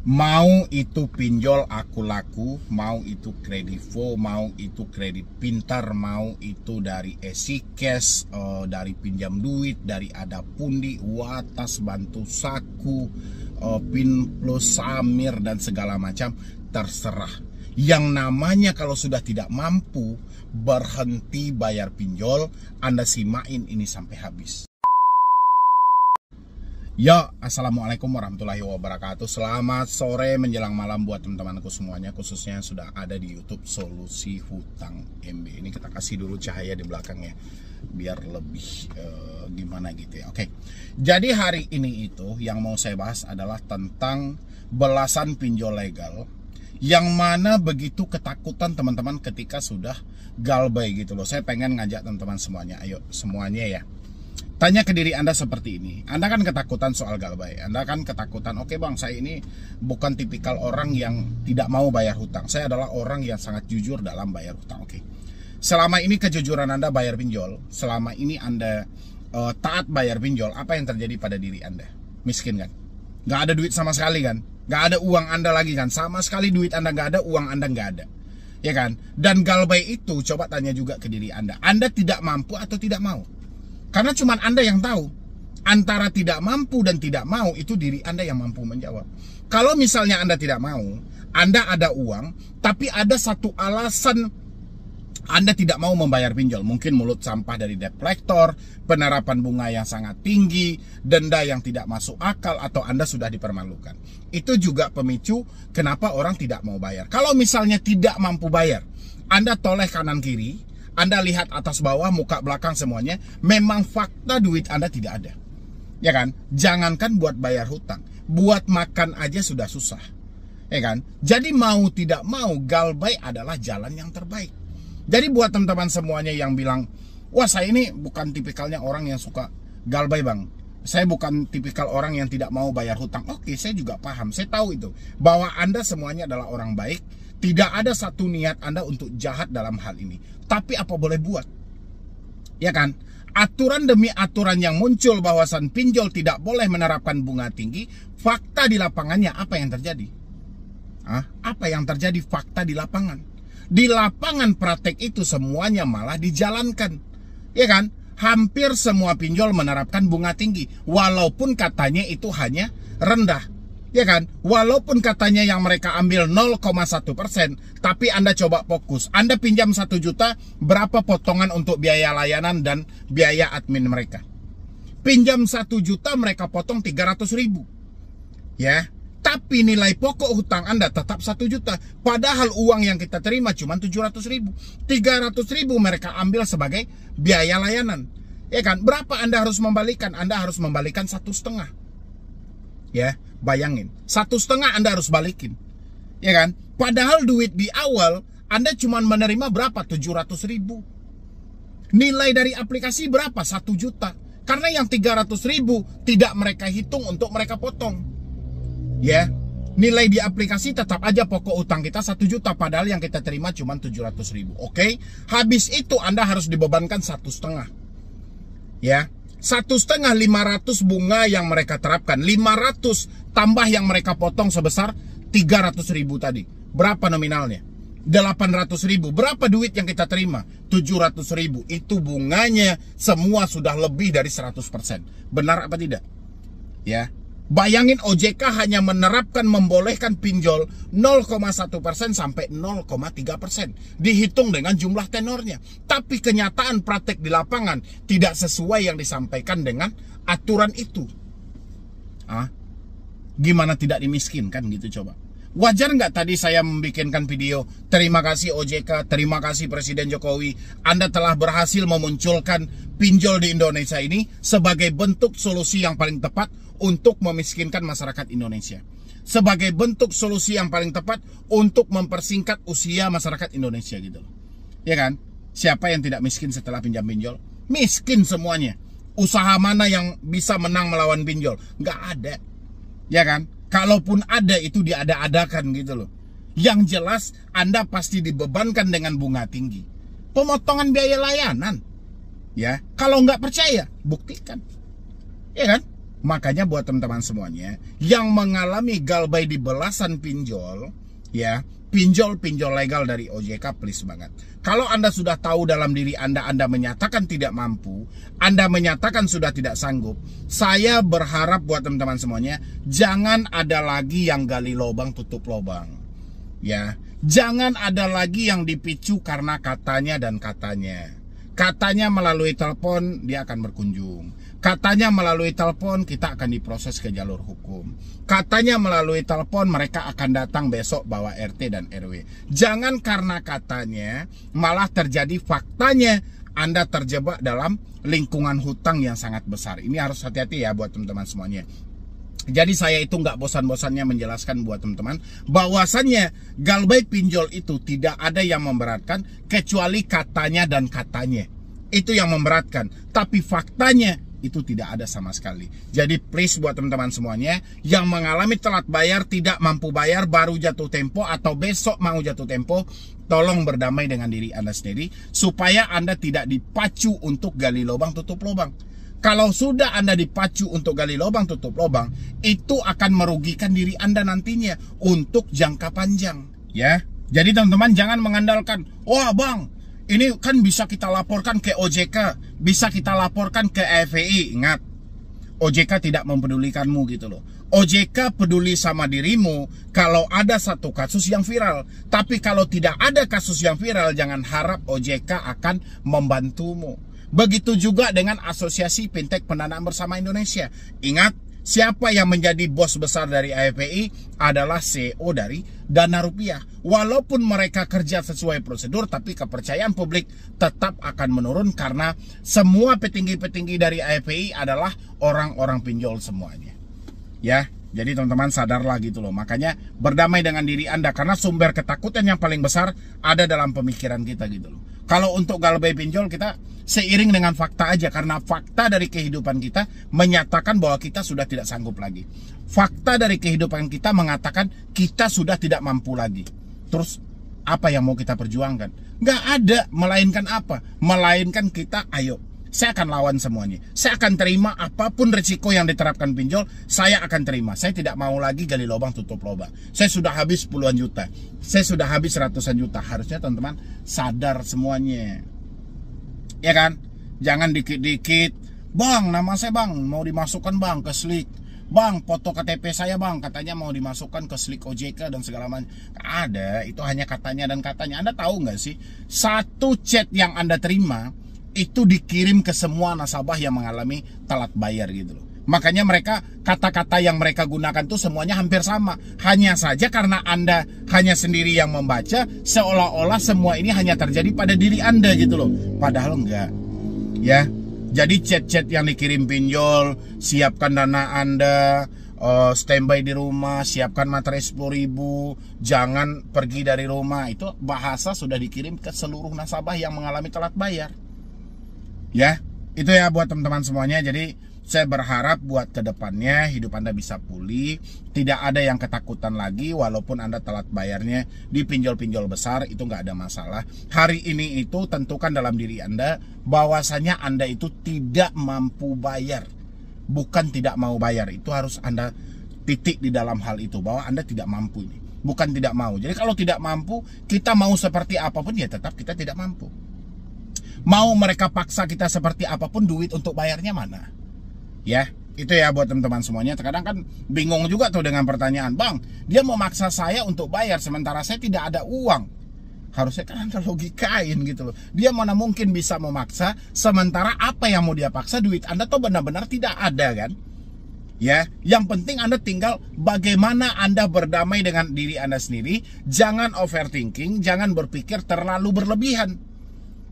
Mau itu pinjol aku laku, mau itu kredivo, mau itu kredit pintar, mau itu dari EasyCash, dari pinjam duit, dari Adapundi, Watas, Bantu Saku, Pin Plus, Samir, dan segala macam, terserah. Yang namanya kalau sudah tidak mampu berhenti bayar pinjol, Anda simain ini sampai habis. Ya, assalamualaikum warahmatullahi wabarakatuh. Selamat sore menjelang malam buat teman-temanku semuanya, khususnya yang sudah ada di YouTube Solusi Hutang MB. Ini kita kasih dulu cahaya di belakangnya biar lebih gimana gitu ya. Oke. Jadi hari ini itu yang mau saya bahas adalah tentang belasan pinjol legal yang mana begitu ketakutan teman-teman ketika sudah galbay gitu loh. Saya pengen ngajak teman-teman semuanya, ayo semuanya ya. Tanya ke diri Anda seperti ini. Anda kan ketakutan soal galbay. Anda kan ketakutan, oke bang, saya ini bukan tipikal orang yang tidak mau bayar hutang. Saya adalah orang yang sangat jujur dalam bayar hutang. Oke. Selama ini kejujuran Anda bayar pinjol, selama ini Anda taat bayar pinjol, apa yang terjadi pada diri Anda? Miskin kan? Gak ada duit sama sekali kan? Gak ada uang Anda lagi kan? Sama sekali duit Anda gak ada, uang Anda gak ada. Ya kan? Dan galbay itu, coba tanya juga ke diri Anda. Anda tidak mampu atau tidak mau? Karena cuma Anda yang tahu. Antara tidak mampu dan tidak mau, itu diri Anda yang mampu menjawab. Kalau misalnya Anda tidak mau, Anda ada uang, tapi ada satu alasan Anda tidak mau membayar pinjol. Mungkin mulut sampah dari debt collector, penerapan bunga yang sangat tinggi, denda yang tidak masuk akal, atau Anda sudah dipermalukan. Itu juga pemicu kenapa orang tidak mau bayar. Kalau misalnya tidak mampu bayar, Anda toleh kanan kiri, Anda lihat atas bawah, muka belakang semuanya, memang fakta duit Anda tidak ada. Ya kan? Jangankan buat bayar hutang, buat makan aja sudah susah. Ya kan? Jadi mau tidak mau, galbay adalah jalan yang terbaik. Jadi buat teman-teman semuanya yang bilang, wah saya ini bukan tipikalnya orang yang suka galbay bang. Saya bukan tipikal orang yang tidak mau bayar hutang. Oke, saya juga paham, saya tahu itu. Bahwa Anda semuanya adalah orang baik. Tidak ada satu niat Anda untuk jahat dalam hal ini. Tapi apa boleh buat? Ya kan? Aturan demi aturan yang muncul bahwasan pinjol tidak boleh menerapkan bunga tinggi. Fakta di lapangannya apa yang terjadi? Apa yang terjadi fakta di lapangan? Di lapangan praktek itu semuanya malah dijalankan. Ya kan? Hampir semua pinjol menerapkan bunga tinggi. Walaupun katanya itu hanya rendah. Ya kan, walaupun katanya yang mereka ambil 0,1%, tapi Anda coba fokus. Anda pinjam 1 juta, berapa potongan untuk biaya layanan dan biaya admin mereka? Pinjam 1 juta, mereka potong 300.000. Ya, tapi nilai pokok hutang Anda tetap 1 juta. Padahal uang yang kita terima cuma 700.000. 300.000 mereka ambil sebagai biaya layanan. Ya kan, berapa Anda harus membalikan? Anda harus membalikan 1,5. Ya, bayangin, 1,5 Anda harus balikin. Ya kan? Padahal duit di awal Anda cuma menerima berapa? 700.000. Nilai dari aplikasi berapa? 1 juta. Karena yang 300.000 tidak mereka hitung untuk mereka potong. Ya, nilai di aplikasi tetap aja pokok utang kita 1 juta. Padahal yang kita terima cuma 700.000. Oke, habis itu Anda harus dibebankan 1,5. Ya, 1,5, 500 bunga yang mereka terapkan, 500 tambah yang mereka potong sebesar 300.000 tadi. Berapa nominalnya? 800.000. Berapa duit yang kita terima? 700.000. Itu bunganya semua sudah lebih dari 100%. Benar apa tidak? Ya. Bayangin OJK hanya menerapkan membolehkan pinjol 0,1% sampai 0,3%. Dihitung dengan jumlah tenornya. Tapi kenyataan praktek di lapangan tidak sesuai yang disampaikan dengan aturan itu. Gimana tidak dimiskinkan gitu coba? Wajar nggak tadi saya membikinkan video, terima kasih OJK, terima kasih Presiden Jokowi, Anda telah berhasil memunculkan pinjol di Indonesia ini sebagai bentuk solusi yang paling tepat untuk memiskinkan masyarakat Indonesia. Sebagai bentuk solusi yang paling tepat untuk mempersingkat usia masyarakat Indonesia gitu loh. Ya kan? Siapa yang tidak miskin setelah pinjam pinjol? Miskin semuanya. Usaha mana yang bisa menang melawan pinjol? Nggak ada. Ya kan? Kalaupun ada itu diada-adakan gitu loh. Yang jelas Anda pasti dibebankan dengan bunga tinggi. Pemotongan biaya layanan. Ya, kalau nggak percaya, buktikan. Ya kan? Makanya buat teman-teman semuanya yang mengalami galbay di belasan pinjol, ya, pinjol-pinjol legal dari OJK, please banget. Kalau Anda sudah tahu dalam diri Anda menyatakan tidak mampu, Anda menyatakan sudah tidak sanggup, saya berharap buat teman-teman semuanya, jangan ada lagi yang gali lubang tutup lubang. Ya, jangan ada lagi yang dipicu karena katanya dan katanya. Katanya melalui telepon dia akan berkunjung. Katanya melalui telepon kita akan diproses ke jalur hukum. Katanya melalui telepon mereka akan datang besok bawa RT dan RW. Jangan karena katanya malah terjadi faktanya Anda terjebak dalam lingkungan hutang yang sangat besar. Ini harus hati-hati ya buat teman-teman semuanya. Jadi saya itu nggak bosan-bosannya menjelaskan buat teman-teman bahwasannya galbay pinjol itu tidak ada yang memberatkan kecuali katanya dan katanya. Itu yang memberatkan. Tapi faktanya itu tidak ada sama sekali. Jadi please buat teman-teman semuanya yang mengalami telat bayar, tidak mampu bayar, baru jatuh tempo atau besok mau jatuh tempo, tolong berdamai dengan diri Anda sendiri supaya Anda tidak dipacu untuk gali lubang tutup lubang. Kalau sudah Anda dipacu untuk gali lubang tutup lubang, itu akan merugikan diri Anda nantinya untuk jangka panjang, ya. Jadi teman-teman jangan mengandalkan, wah bang, ini kan bisa kita laporkan ke OJK, bisa kita laporkan ke FPI. Ingat, OJK tidak mempedulikanmu gitu loh. OJK peduli sama dirimu kalau ada satu kasus yang viral. Tapi kalau tidak ada kasus yang viral, jangan harap OJK akan membantumu. Begitu juga dengan Asosiasi Fintech Pendanaan Bersama Indonesia. Ingat, siapa yang menjadi bos besar dari AFPI adalah CEO dari Dana Rupiah. Walaupun mereka kerja sesuai prosedur, tapi kepercayaan publik tetap akan menurun karena semua petinggi-petinggi dari AFPI adalah orang-orang pinjol semuanya. Ya, jadi teman-teman sadarlah gitu loh. Makanya berdamai dengan diri Anda karena sumber ketakutan yang paling besar ada dalam pemikiran kita gitu loh. Kalau untuk galbay pinjol kita seiring dengan fakta aja, karena fakta dari kehidupan kita menyatakan bahwa kita sudah tidak sanggup lagi. Fakta dari kehidupan kita mengatakan kita sudah tidak mampu lagi. Terus apa yang mau kita perjuangkan? Nggak ada, melainkan apa? Melainkan kita, ayo, saya akan lawan semuanya. Saya akan terima apapun resiko yang diterapkan pinjol, saya akan terima. Saya tidak mau lagi gali lubang tutup lubang. Saya sudah habis puluhan juta, saya sudah habis ratusan juta. Harusnya teman-teman sadar semuanya, ya kan? Jangan dikit-dikit, bang, nama saya bang, mau dimasukkan bang ke Slick. Bang, foto KTP saya bang, katanya mau dimasukkan ke Slick OJK dan segala macam. Ada, itu hanya katanya dan katanya. Anda tahu nggak sih, satu chat yang Anda terima itu dikirim ke semua nasabah yang mengalami telat bayar gitu loh. Makanya mereka, kata-kata yang mereka gunakan tuh semuanya hampir sama. Hanya saja karena Anda hanya sendiri yang membaca, seolah-olah semua ini hanya terjadi pada diri Anda gitu loh. Padahal enggak. Ya. Jadi chat-chat yang dikirim pinjol, siapkan dana Anda, standby di rumah, siapkan materai 10.000, jangan pergi dari rumah. Itu bahasa sudah dikirim ke seluruh nasabah yang mengalami telat bayar. Ya, itu ya buat teman-teman semuanya. Jadi saya berharap buat kedepannya hidup Anda bisa pulih, tidak ada yang ketakutan lagi. Walaupun Anda telat bayarnya di pinjol-pinjol besar, itu nggak ada masalah. Hari ini itu tentukan dalam diri Anda bahwasanya Anda itu tidak mampu bayar, bukan tidak mau bayar. Itu harus Anda titik di dalam hal itu, bahwa Anda tidak mampu ini, bukan tidak mau. Jadi kalau tidak mampu, kita mau seperti apapun ya tetap kita tidak mampu. Mau mereka paksa kita seperti apapun, duit untuk bayarnya mana? Ya, itu ya buat teman-teman semuanya. Terkadang kan bingung juga tuh dengan pertanyaan, bang, dia mau maksa saya untuk bayar sementara saya tidak ada uang. Harusnya kan Anda logikain gitu loh. Dia mana mungkin bisa memaksa sementara apa yang mau dia paksa, duit Anda tuh benar-benar tidak ada kan? Ya, yang penting Anda tinggal bagaimana Anda berdamai dengan diri Anda sendiri. Jangan overthinking, jangan berpikir terlalu berlebihan.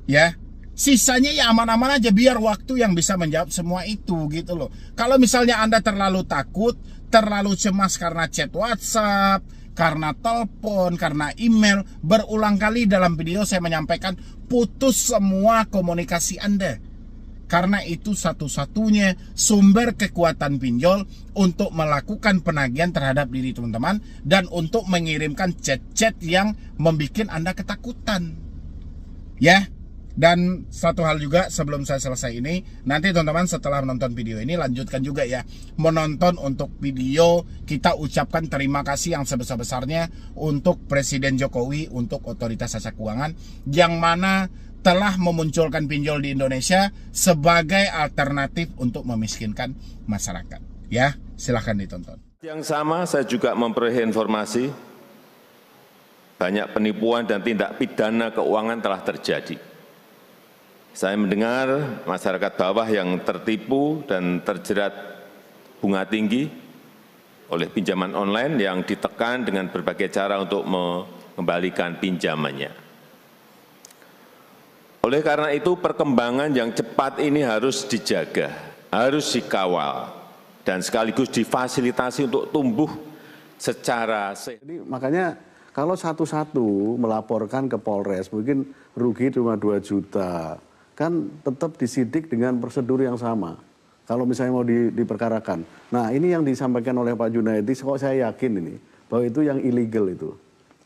Ya, sisanya ya aman-aman aja, biar waktu yang bisa menjawab semua itu gitu loh. Kalau misalnya Anda terlalu takut, terlalu cemas karena chat WhatsApp, karena telepon, karena email, berulang kali dalam video saya menyampaikan putus semua komunikasi Anda. Karena itu satu-satunya sumber kekuatan pinjol untuk melakukan penagihan terhadap diri teman-teman dan untuk mengirimkan chat-chat yang membuat Anda ketakutan. Ya. Dan satu hal juga sebelum saya selesai ini, nanti teman-teman setelah menonton video ini lanjutkan juga ya, menonton untuk video kita ucapkan terima kasih yang sebesar-besarnya untuk Presiden Jokowi, untuk Otoritas Jasa Keuangan yang mana telah memunculkan pinjol di Indonesia sebagai alternatif untuk memiskinkan masyarakat. Ya, silahkan ditonton. Yang sama saya juga memperoleh informasi banyak penipuan dan tindak pidana keuangan telah terjadi. Saya mendengar masyarakat bawah yang tertipu dan terjerat bunga tinggi oleh pinjaman online yang ditekan dengan berbagai cara untuk mengembalikan pinjamannya. Oleh karena itu, perkembangan yang cepat ini harus dijaga, harus dikawal, dan sekaligus difasilitasi untuk tumbuh secara sehat. Jadi makanya kalau satu-satu melaporkan ke Polres, mungkin rugi cuma 2 juta. Kan tetap disidik dengan prosedur yang sama. Kalau misalnya mau diperkarakan. Nah ini yang disampaikan oleh Pak Junaidi, kok saya yakin ini, bahwa itu yang illegal itu.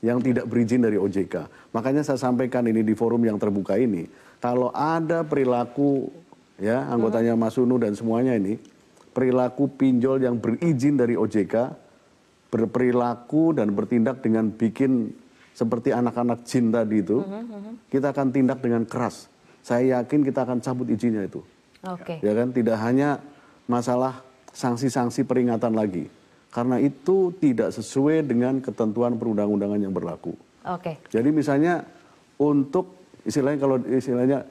Yang tidak berizin dari OJK. Makanya saya sampaikan ini di forum yang terbuka ini. Kalau ada perilaku, ya anggotanya Mas Sunu dan semuanya ini, perilaku pinjol yang berizin dari OJK, berperilaku dan bertindak dengan bikin seperti anak-anak jin tadi itu, kita akan tindak dengan keras. Saya yakin kita akan cabut izinnya itu. Oke. Ya kan, tidak hanya masalah sanksi-sanksi peringatan lagi. Karena itu tidak sesuai dengan ketentuan perundang-undangan yang berlaku. Oke. Jadi misalnya untuk istilahnya kalau istilahnya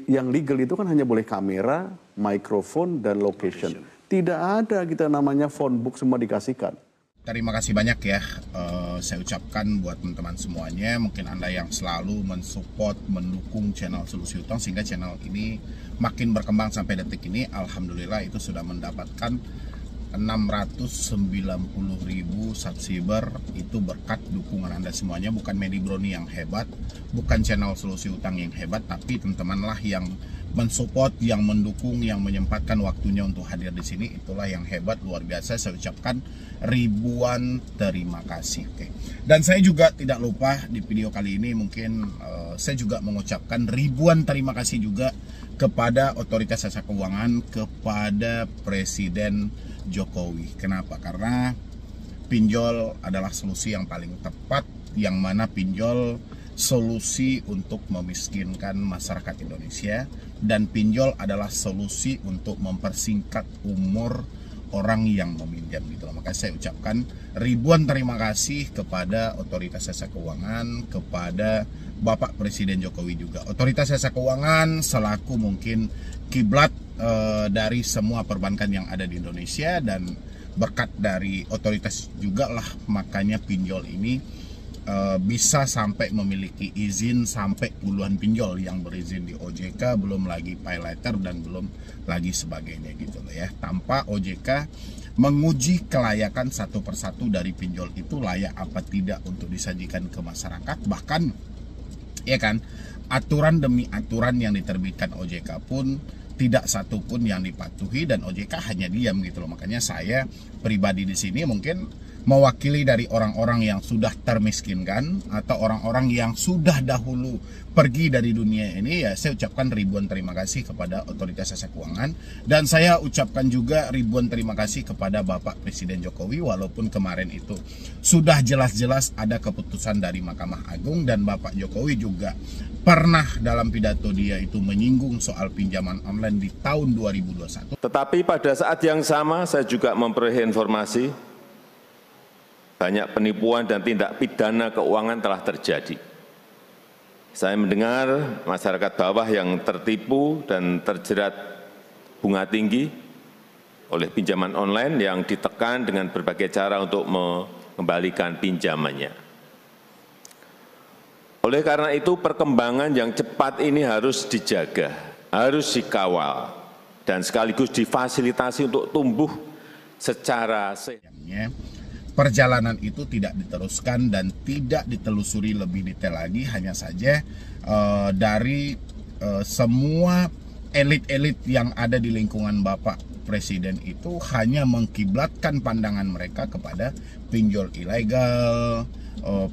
yang legal itu kan hanya boleh kamera, mikrofon dan location. Tidak ada kita namanya phone book semua dikasihkan. Terima kasih banyak ya, saya ucapkan buat teman-teman semuanya. Mungkin Anda yang selalu mensupport, mendukung channel Solusi Utang sehingga channel ini makin berkembang sampai detik ini. Alhamdulillah itu sudah mendapatkan 690.000 subscriber. Itu berkat dukungan Anda semuanya. Bukan Medi Broni yang hebat, bukan channel Solusi Utang yang hebat, tapi teman-teman lah yang mensupport, yang mendukung, yang menyempatkan waktunya untuk hadir di sini. Itulah yang hebat, luar biasa. Saya ucapkan ribuan terima kasih. Oke. Dan saya juga tidak lupa di video kali ini mungkin saya juga mengucapkan ribuan terima kasih juga kepada Otoritas Jasa Keuangan, kepada Presiden Jokowi. Kenapa? Karena pinjol adalah solusi yang paling tepat, yang mana pinjol solusi untuk memiskinkan masyarakat Indonesia, dan pinjol adalah solusi untuk mempersingkat umur orang yang meminjam gitu. Maka saya ucapkan ribuan terima kasih kepada Otoritas Jasa Keuangan, kepada Bapak Presiden Jokowi juga. Otoritas Jasa Keuangan selaku mungkin kiblat dari semua perbankan yang ada di Indonesia, dan berkat dari otoritas juga lah makanya pinjol ini bisa sampai memiliki izin sampai puluhan pinjol yang berizin di OJK, belum lagi pay letter dan belum lagi sebagainya gitu loh ya. Tanpa OJK menguji kelayakan satu persatu dari pinjol itu layak apa tidak untuk disajikan ke masyarakat, bahkan ya kan aturan demi aturan yang diterbitkan OJK pun tidak satu pun yang dipatuhi, dan OJK hanya diam gitu loh. Makanya saya pribadi di sini mungkin mewakili dari orang-orang yang sudah termiskinkan atau orang-orang yang sudah dahulu pergi dari dunia ini, ya saya ucapkan ribuan terima kasih kepada Otoritas Jasa Keuangan, dan saya ucapkan juga ribuan terima kasih kepada Bapak Presiden Jokowi. Walaupun kemarin itu sudah jelas-jelas ada keputusan dari Mahkamah Agung, dan Bapak Jokowi juga pernah dalam pidato dia itu menyinggung soal pinjaman online di tahun 2021. Tetapi pada saat yang sama saya juga memperoleh informasi banyak penipuan dan tindak pidana keuangan telah terjadi. Saya mendengar masyarakat bawah yang tertipu dan terjerat bunga tinggi oleh pinjaman online yang ditekan dengan berbagai cara untuk mengembalikan pinjamannya. Oleh karena itu, perkembangan yang cepat ini harus dijaga, harus dikawal, dan sekaligus difasilitasi untuk tumbuh secara sehat. Perjalanan itu tidak diteruskan dan tidak ditelusuri lebih detail lagi, hanya saja dari semua elit-elit yang ada di lingkungan Bapak Presiden itu hanya mengkiblatkan pandangan mereka kepada pinjol ilegal,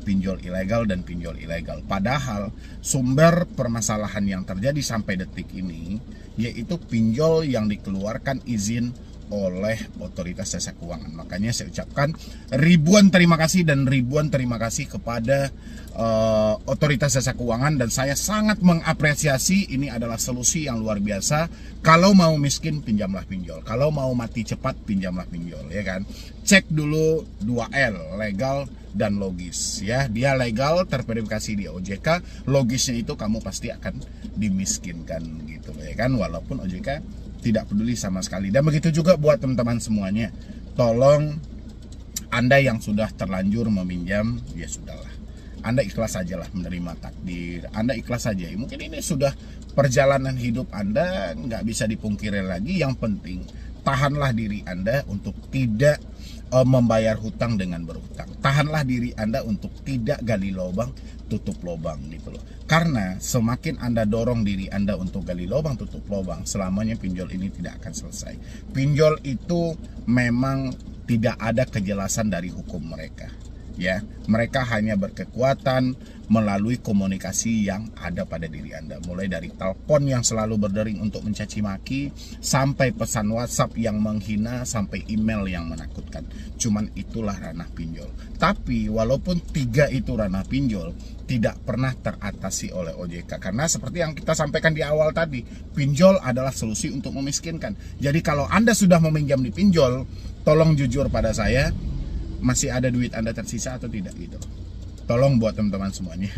pinjol ilegal dan pinjol ilegal. Padahal sumber permasalahan yang terjadi sampai detik ini yaitu pinjol yang dikeluarkan izin oleh Otoritas Jasa Keuangan. Makanya saya ucapkan ribuan terima kasih dan ribuan terima kasih kepada Otoritas Jasa Keuangan, dan saya sangat mengapresiasi. Ini adalah solusi yang luar biasa. Kalau mau miskin, pinjamlah pinjol. Kalau mau mati cepat, pinjamlah pinjol, ya kan? Cek dulu 2L, legal dan logis, ya. Dia legal, terverifikasi di OJK, logisnya itu kamu pasti akan dimiskinkan gitu, ya kan? Walaupun OJK tidak peduli sama sekali. Dan begitu juga buat teman-teman semuanya. Tolong Anda yang sudah terlanjur meminjam, ya sudahlah. Anda ikhlas sajalah menerima takdir. Anda ikhlas saja. Mungkin ini sudah perjalanan hidup Anda, nggak bisa dipungkiri lagi. Yang penting tahanlah diri Anda untuk tidak membayar hutang dengan berhutang. Tahanlah diri Anda untuk tidak gali lubang, tutup lubang gitu loh. Karena semakin Anda dorong diri Anda untuk gali lubang, tutup lubang, selamanya pinjol ini tidak akan selesai. Pinjol itu memang tidak ada kejelasan dari hukum mereka. Ya, mereka hanya berkekuatan melalui komunikasi yang ada pada diri Anda. Mulai dari telepon yang selalu berdering untuk mencaci maki, sampai pesan WhatsApp yang menghina, sampai email yang menakutkan. Cuman itulah ranah pinjol. Tapi walaupun 3 itu ranah pinjol, tidak pernah teratasi oleh OJK. Karena seperti yang kita sampaikan di awal tadi, pinjol adalah solusi untuk memiskinkan. Jadi kalau Anda sudah meminjam di pinjol, tolong jujur pada saya, masih ada duit Anda tersisa atau tidak gitu. Tolong buat teman-teman semuanya,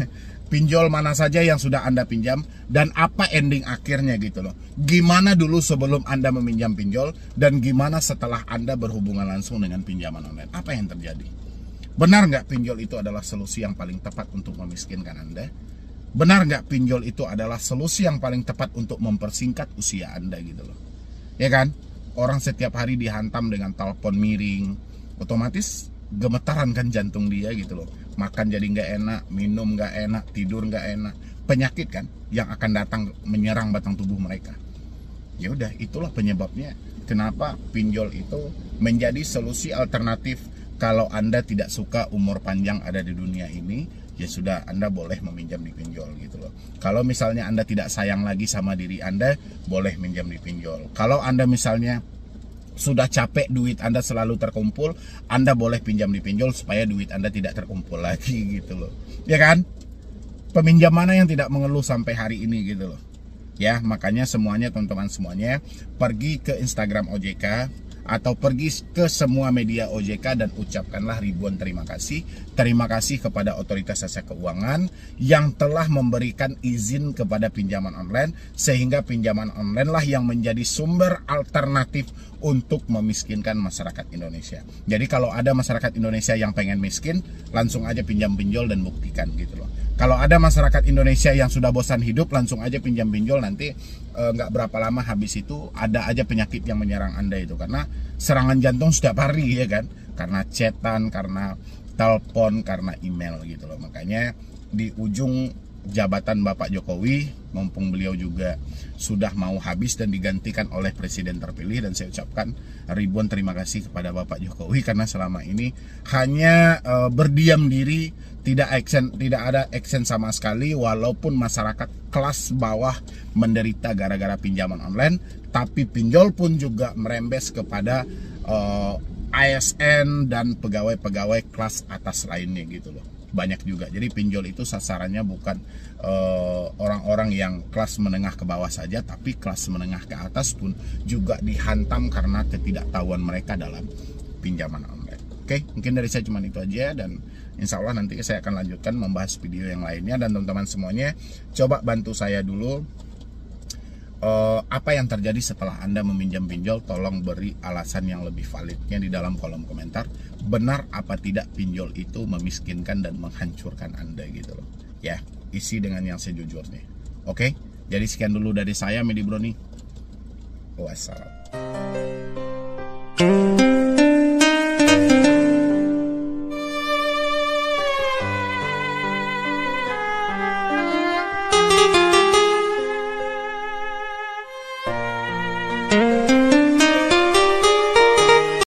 pinjol mana saja yang sudah Anda pinjam dan apa ending akhirnya gitu loh. Gimana dulu sebelum Anda meminjam pinjol dan gimana setelah Anda berhubungan langsung dengan pinjaman online. Apa yang terjadi? Benar nggak pinjol itu adalah solusi yang paling tepat untuk memiskinkan Anda? Benar nggak pinjol itu adalah solusi yang paling tepat untuk mempersingkat usia Anda gitu loh. Ya kan? Orang setiap hari dihantam dengan telepon miring, otomatis gemetaran kan jantung dia gitu loh. Makan jadi nggak enak, minum nggak enak, tidur nggak enak. Penyakit kan yang akan datang menyerang batang tubuh mereka. Ya udah, itulah penyebabnya kenapa pinjol itu menjadi solusi alternatif. Kalau Anda tidak suka umur panjang ada di dunia ini, ya sudah, Anda boleh meminjam di pinjol gitu loh. Kalau misalnya Anda tidak sayang lagi sama diri Anda, boleh minjam di pinjol. Kalau Anda misalnya sudah capek duit Anda selalu terkumpul, Anda boleh pinjam di pinjol supaya duit Anda tidak terkumpul lagi gitu loh. Ya kan? Peminjam mana yang tidak mengeluh sampai hari ini gitu loh. Ya, makanya semuanya teman-teman semuanya pergi ke Instagram OJK atau pergi ke semua media OJK dan ucapkanlah ribuan terima kasih. Terima kasih kepada Otoritas Jasa Keuangan yang telah memberikan izin kepada pinjaman online, sehingga pinjaman online lah yang menjadi sumber alternatif untuk memiskinkan masyarakat Indonesia. Jadi kalau ada masyarakat Indonesia yang pengen miskin, langsung aja pinjam pinjol dan buktikan gitu loh. Kalau ada masyarakat Indonesia yang sudah bosan hidup, langsung aja pinjam pinjol, nanti nggak berapa lama habis itu ada aja penyakit yang menyerang Anda itu. Karena serangan jantung setiap hari ya kan, karena chatan, karena telepon, karena email gitu loh. Makanya di ujung jabatan Bapak Jokowi, mumpung beliau juga sudah mau habis dan digantikan oleh presiden terpilih, dan saya ucapkan ribuan terima kasih kepada Bapak Jokowi karena selama ini hanya berdiam diri, tidak ada action sama sekali, walaupun masyarakat kelas bawah menderita gara-gara pinjaman online, tapi pinjol pun juga merembes kepada ASN dan pegawai-pegawai kelas atas lainnya gitu loh. Banyak juga. Jadi pinjol itu sasarannya bukan orang-orang yang kelas menengah ke bawah saja, tapi kelas menengah ke atas pun juga dihantam karena ketidaktahuan mereka dalam pinjaman online. Oke, mungkin dari saya cuma itu aja, dan insya Allah nanti saya akan lanjutkan membahas video yang lainnya. Dan teman-teman semuanya, coba bantu saya dulu. Apa yang terjadi setelah Anda meminjam pinjol, tolong beri alasan yang lebih validnya di dalam kolom komentar. Benar apa tidak pinjol itu memiskinkan dan menghancurkan Anda gitu loh. Ya, isi dengan yang sejujurnya. Oke, jadi sekian dulu dari saya, Medi Broni. Wassalam.